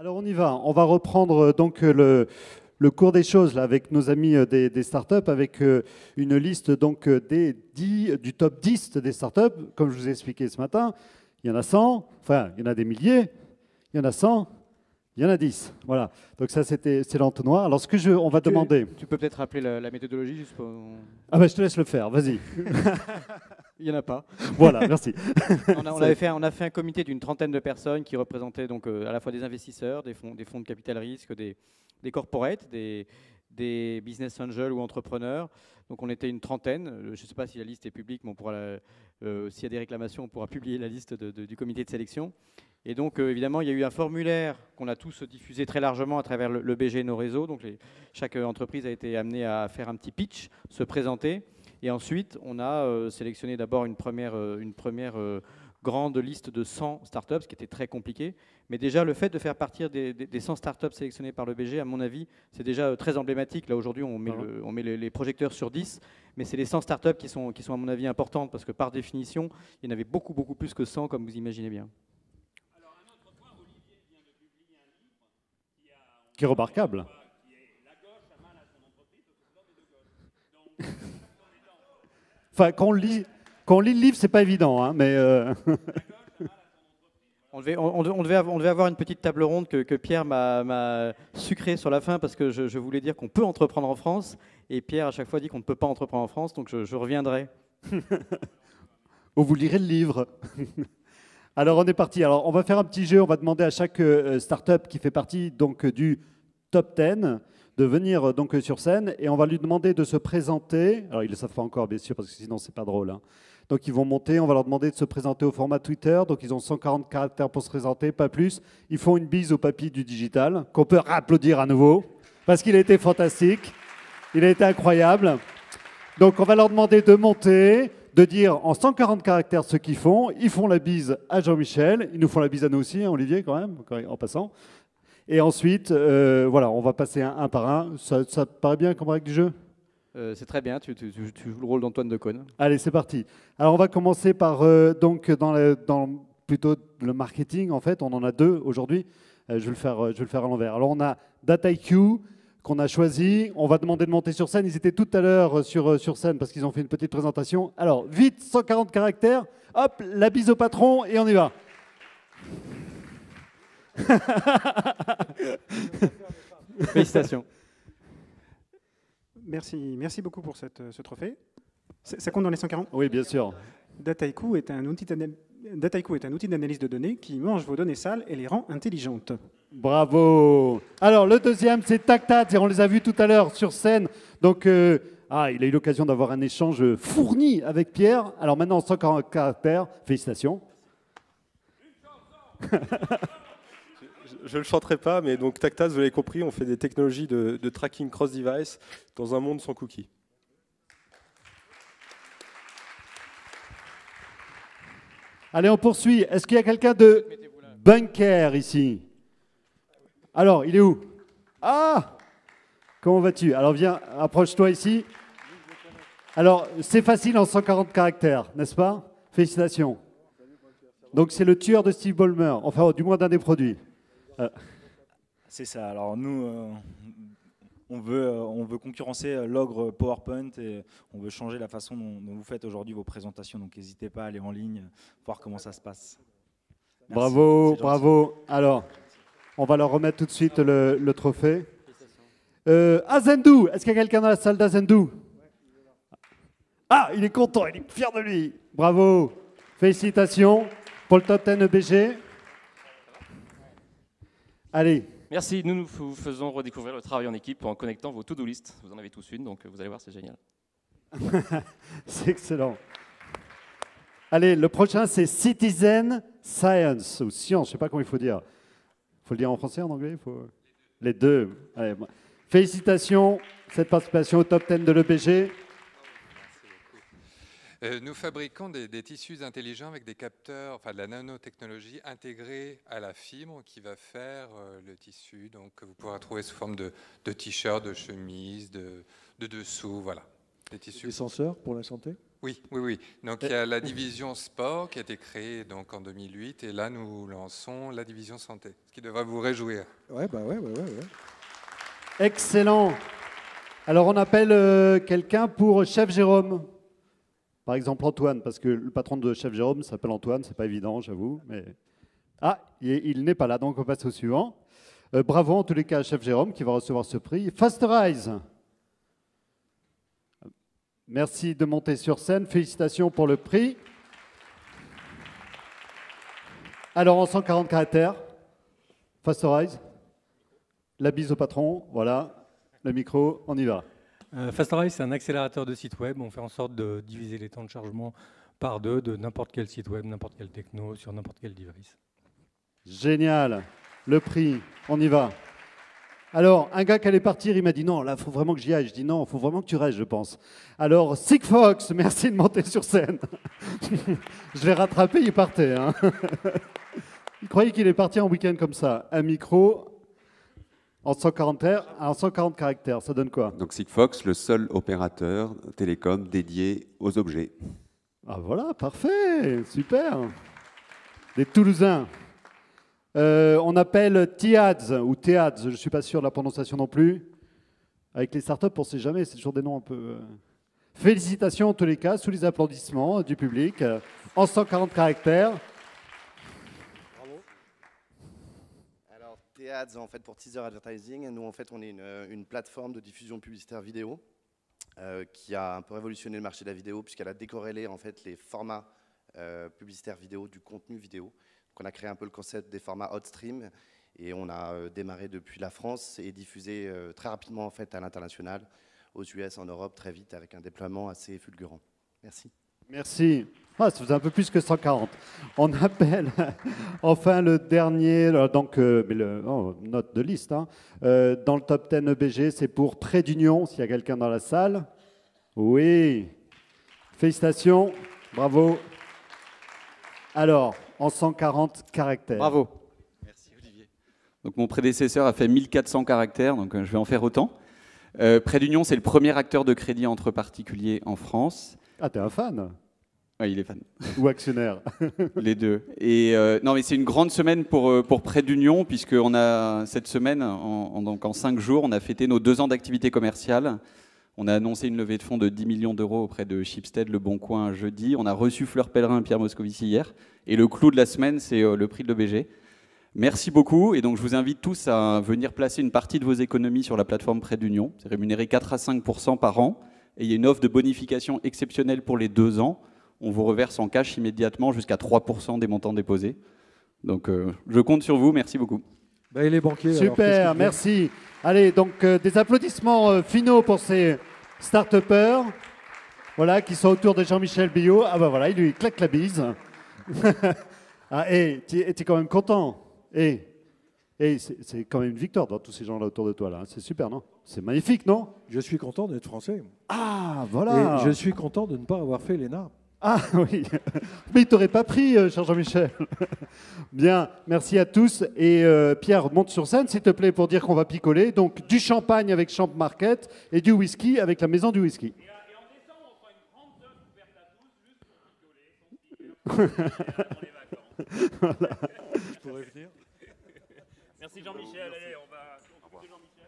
Alors on y va. On va reprendre donc le cours des choses là, avec nos amis des startups, avec une liste donc du top 10 des startups. Comme je vous ai expliqué ce matin, il y en a 100, enfin il y en a des milliers, il y en a 100, il y en a 10. Voilà. Donc ça c'est l'entonnoir. Alors on va demander. Tu peux peut-être rappeler la méthodologie juste pour... Ah ben je te laisse le faire. Vas-y. Il n'y en a pas. Voilà, merci. On a fait un comité d'une trentaine de personnes qui représentaient donc, à la fois des investisseurs, des fonds de capital risque, des corporates, des business angels ou entrepreneurs. Donc on était une trentaine. Je ne sais pas si la liste est publique, mais s'il y a des réclamations, on pourra publier la liste du comité de sélection. Et donc évidemment, il y a eu un formulaire qu'on a tous diffusé très largement à travers le BG et nos réseaux. Donc chaque entreprise a été amenée à faire un petit pitch, se présenter. Et ensuite, on a sélectionné d'abord une première grande liste de 100 startups, ce qui était très compliqué. Mais déjà, le fait de faire partir des 100 startups sélectionnées par le BG, à mon avis, c'est déjà très emblématique. Là, aujourd'hui, on met les projecteurs sur 10, mais c'est les 100 startups qui sont, à mon avis, importantes, parce que par définition, il y en avait beaucoup, beaucoup plus que 100, comme vous imaginez bien. Alors, un autre point, Olivier vient de publier un livre qui est remarquable. Qui est La gauche a mal à son entreprise, parce que c'est l'homme des deux gauches. Donc, enfin, quand on lit le livre, c'est pas évident, hein, mais... On devait avoir une petite table ronde que Pierre m'a sucrée sur la fin, parce que je voulais dire qu'on peut entreprendre en France, et Pierre à chaque fois dit qu'on ne peut pas entreprendre en France, donc je reviendrai. Ou vous lirez le livre. Alors on est parti. Alors on va faire un petit jeu. On va demander à chaque startup qui fait partie donc du top 10 de venir donc sur scène, et on va lui demander de se présenter. Alors ils ne le savent pas encore, bien sûr, parce que sinon c'est pas drôle, hein. Donc ils vont monter, on va leur demander de se présenter au format Twitter. Donc ils ont 140 caractères pour se présenter, pas plus. Ils font une bise au papy du digital, qu'on peut applaudir à nouveau, parce qu'il a été fantastique, il a été incroyable. Donc on va leur demander de monter, de dire en 140 caractères ce qu'ils font. Ils font la bise à Jean-Michel, ils nous font la bise à nous aussi, hein, Olivier quand même, en passant. Et ensuite, voilà, on va passer un par un. Ça te paraît bien comme règle du jeu ? C'est très bien, tu joues le rôle d'Antoine Decaune. Allez, c'est parti. Alors on va commencer par, donc dans plutôt le marketing, en fait, on en a deux aujourd'hui. Je vais le faire à l'envers. Alors on a DataIQ qu'on a choisi. On va demander de monter sur scène. Ils étaient tout à l'heure sur scène parce qu'ils ont fait une petite présentation. Alors, vite, 140 caractères. Hop, la bise au patron et on y va. Félicitations. Merci beaucoup pour ce trophée. Ça compte dans les 140 ? Oui, bien sûr. DataIQ est un outil d'analyse de données qui mange vos données sales et les rend intelligentes. Bravo. Alors, le deuxième, c'est TacTat. Et on les a vus tout à l'heure sur scène. Donc, il a eu l'occasion d'avoir un échange fourni avec Pierre. Alors maintenant, 140 caractères. Félicitations. Je ne le chanterai pas, mais donc TacTat, vous l'avez compris, on fait des technologies de tracking cross-device dans un monde sans cookies. Allez, on poursuit. Est-ce qu'il y a quelqu'un de Bunker ici? Alors, il est où? Ah! Comment vas-tu? Alors, viens, approche-toi ici. Alors, c'est facile en 140 caractères, n'est-ce pas? Félicitations. Donc, c'est le tueur de Steve Ballmer, enfin, du moins d'un des produits. C'est ça. Alors, nous, on veut concurrencer l'ogre PowerPoint et on veut changer la façon dont vous faites aujourd'hui vos présentations. Donc, n'hésitez pas à aller en ligne, voir comment ça se passe. Merci. Bravo, bravo. Alors, on va leur remettre tout de suite le trophée. Azendou, est-ce qu'il y a quelqu'un dans la salle d'Azendou? Ah, il est content, il est fier de lui. Bravo. Félicitations pour le top 10 EBG. Allez. Merci, nous vous faisons redécouvrir le travail en équipe en connectant vos to-do list. Vous en avez tous une, donc vous allez voir, c'est génial. C'est excellent. Allez, le prochain, c'est Citizen Science, ou Science, je ne sais pas comment il faut dire. Il faut le dire en français, en anglais Les deux. Allez, bon. Félicitations, cette participation au top 10 de l'EBG. Nous fabriquons des tissus intelligents avec des capteurs, enfin de la nanotechnologie intégrée à la fibre qui va faire le tissu, donc que vous pourrez trouver sous forme de t-shirt, de chemise, de dessous, voilà. Des tissus. Des senseurs pour la santé? Oui, oui, oui. Donc il y a la division sport qui a été créée donc en 2008 et là nous lançons la division santé, ce qui devrait vous réjouir. Ouais, bah ouais. Excellent. Alors on appelle quelqu'un pour Chef Jérôme. Par exemple Antoine, parce que le patron de Chef Jérôme s'appelle Antoine, c'est pas évident, j'avoue. Mais... Ah, il n'est pas là, donc on passe au suivant. Bravo en tous les cas à Chef Jérôme qui va recevoir ce prix. Fasterize. Merci de monter sur scène. Félicitations pour le prix. Alors, en 140 caractères, Fasterize. La bise au patron, voilà. Le micro, on y va. Fasterize, c'est un accélérateur de site web. On fait en sorte de diviser les temps de chargement par 2 de n'importe quel site web, n'importe quelle techno, sur n'importe quel device. Génial. Le prix, on y va. Alors, un gars qui allait partir, il m'a dit non, là, il faut vraiment que j'y aille. Je dis non, il faut vraiment que tu restes, je pense. Alors, Sigfox, merci de monter sur scène. Je l'ai rattrapé, il partait. Hein. Il croyait qu'il est parti en week-end comme ça. Un micro en 140 caractères, ça donne quoi? Donc Sigfox, le seul opérateur télécom dédié aux objets. Ah voilà, parfait, super. Des Toulousains. On appelle TIADS ou TEADS, je ne suis pas sûr de la prononciation non plus. Avec les startups, on ne sait jamais, c'est toujours des noms un peu... Félicitations en tous les cas, sous les applaudissements du public, en 140 caractères. Bravo. Alors TEADS, en fait, pour Teaser Advertising, nous en fait on est une plateforme de diffusion publicitaire vidéo qui a un peu révolutionné le marché de la vidéo puisqu'elle a décorrélé en fait les formats publicitaires vidéo du contenu vidéo. Donc on a créé un peu le concept des formats hot stream et on a démarré depuis la France et diffusé très rapidement en fait à l'international, aux US, en Europe, très vite avec un déploiement assez fulgurant. Merci. Merci. Ah, ça faisait un peu plus que 140. On appelle enfin le dernier, donc, note de liste. Hein. Dans le top 10 EBG, c'est pour Trait d'Union, s'il y a quelqu'un dans la salle. Oui. Félicitations. Bravo. Alors, en 140 caractères. Bravo. Merci Olivier. Donc mon prédécesseur a fait 1400 caractères, donc je vais en faire autant. Trait d'Union, c'est le premier acteur de crédit entre particuliers en France. Ah, t'es un fan? Oui, il est fan. Ou actionnaire? Les deux. Et non, mais c'est une grande semaine pour Trait d'Union, puisqu'on a cette semaine, donc en 5 jours, on a fêté nos 2 ans d'activité commerciale. On a annoncé une levée de fonds de 10 millions d'euros auprès de Schibsted, Le Bon Coin, jeudi. On a reçu Fleur Pellerin et Pierre Moscovici hier. Et le clou de la semaine, c'est le prix de l'EBG. Merci beaucoup. Et donc, je vous invite tous à venir placer une partie de vos économies sur la plateforme Trait d'Union. C'est rémunéré 4 à 5% par an. Et il y a une offre de bonification exceptionnelle pour les 2 ans. On vous reverse en cash immédiatement jusqu'à 3% des montants déposés. Donc, je compte sur vous. Merci beaucoup. Ben, et les banquiers, super, alors, merci. Allez, donc des applaudissements finaux pour ces start-upers, voilà, qui sont autour de Jean-Michel Billot. Ah ben voilà, il lui claque la bise. Ah, et tu es quand même content. Et c'est quand même une victoire dans tous ces gens-là autour de toi, là. C'est super, non? C'est magnifique, non? Je suis content d'être français. Ah, voilà. Et je suis content de ne pas avoir fait l'ENA. Ah oui, mais il t'aurait pas pris, cher Jean-Michel. Bien, merci à tous. Et Pierre, monte sur scène, s'il te plaît, pour dire qu'on va picoler. Donc, du champagne avec Champ Market et du whisky avec la maison du whisky. Et en décembre, on fera une grande œuvre ouverte à tous, juste pour picoler, sans les vacances. Voilà. Je pourrais venir. Merci Jean-Michel. Allez, on va s'occuper de Jean-Michel.